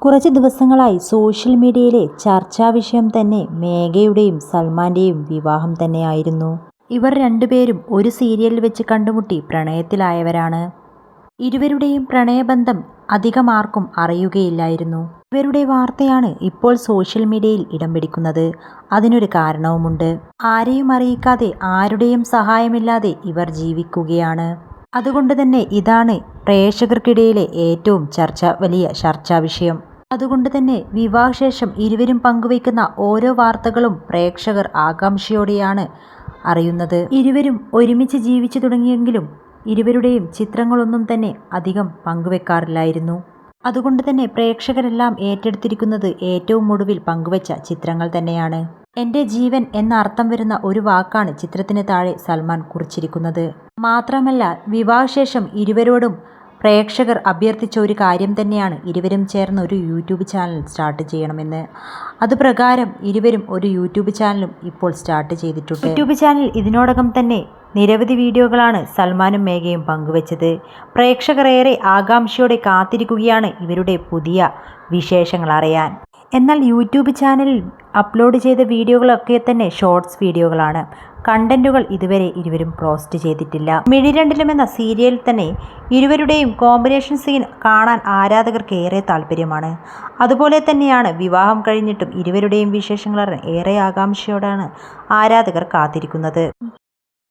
കുറച്ച് ദിവസങ്ങളായി സോഷ്യൽ മീഡിയയിലെ ചർച്ചാ വിഷയം തന്നെ മേഘയുടെയും സൽമാന്റെയും വിവാഹം തന്നെയായിരുന്നു. ഇവർ രണ്ടുപേരും ഒരു സീരിയലിൽ വെച്ച് കണ്ടുമുട്ടി പ്രണയത്തിലായവരാണ്. ഇരുവരുടെയും പ്രണയബന്ധം അധികം ആർക്കും അറിയുകയില്ലായിരുന്നു. ഇവരുടെ വാർത്തയാണ് ഇപ്പോൾ സോഷ്യൽ മീഡിയയിൽ ഇടം പിടിക്കുന്നത്. അതിനൊരു കാരണവുമുണ്ട്. ആരെയും അറിയിക്കാതെ, ആരുടെയും സഹായമില്ലാതെ ഇവർ ജീവിക്കുകയാണ്. അതുകൊണ്ട് തന്നെ ഇതാണ് പ്രേക്ഷകർക്കിടയിലെ ഏറ്റവും വലിയ ചർച്ചാ വിഷയം. അതുകൊണ്ട് തന്നെ വിവാഹശേഷം ഇരുവരും പങ്കുവയ്ക്കുന്ന ഓരോ വാർത്തകളും പ്രേക്ഷകർ ആകാംക്ഷയോടെയാണ് അറിയുന്നത്. ഇരുവരും ഒരുമിച്ച് ജീവിച്ചു തുടങ്ങിയെങ്കിലും ഇരുവരുടെയും ചിത്രങ്ങളൊന്നും തന്നെ അധികം പങ്കുവെക്കാറില്ലായിരുന്നു. അതുകൊണ്ട് തന്നെ പ്രേക്ഷകരെല്ലാം ഏറ്റെടുത്തിരിക്കുന്നത് ഏറ്റവും ഒടുവിൽ പങ്കുവച്ച ചിത്രങ്ങൾ തന്നെയാണ്. എൻ്റെ ജീവൻ എന്ന അർത്ഥം വരുന്ന ഒരു വാക്കാണ് ചിത്രത്തിന് താഴെ സൽമാൻ കുറിച്ചിരിക്കുന്നത്. മാത്രമല്ല, വിവാഹശേഷം ഇരുവരോടും പ്രേക്ഷകർ അഭ്യർത്ഥിച്ച ഒരു കാര്യം തന്നെയാണ് ഇരുവരും ചേർന്ന് ഒരു യൂട്യൂബ് ചാനൽ സ്റ്റാർട്ട് ചെയ്യണമെന്ന്. അതുപ്രകാരം ഇരുവരും ഒരു യൂട്യൂബ് ചാനലും ഇപ്പോൾ സ്റ്റാർട്ട് ചെയ്തിട്ടുണ്ട്. യൂട്യൂബ് ചാനൽ ഇതിനോടകം തന്നെ നിരവധി വീഡിയോകളാണ് സൽമാനും മേഘയും പങ്കുവച്ചത്. പ്രേക്ഷകർ ഏറെ ആകാംക്ഷയോടെ കാത്തിരിക്കുകയാണ് ഇവരുടെ പുതിയ വിശേഷങ്ങൾ അറിയാൻ. എന്നാൽ യൂട്യൂബ് ചാനലിൽ അപ്ലോഡ് ചെയ്ത വീഡിയോകളൊക്കെ തന്നെ ഷോർട്സ് വീഡിയോകളാണ്. കണ്ടന്റുകൾ ഇതുവരെ ഇരുവരും പോസ്റ്റ് ചെയ്തിട്ടില്ല. മിഴിരണ്ടിലും എന്ന സീരിയലിൽ തന്നെ ഇരുവരുടെയും കോമ്പിനേഷൻ സീൻ കാണാൻ ആരാധകർക്ക് ഏറെ താല്പര്യമാണ്. അതുപോലെ തന്നെയാണ് വിവാഹം കഴിഞ്ഞിട്ടും ഇരുവരുടെയും വിശേഷങ്ങൾ അറിയാൻ ഏറെ ആകാംക്ഷയോടാണ് ആരാധകർ കാത്തിരിക്കുന്നത്.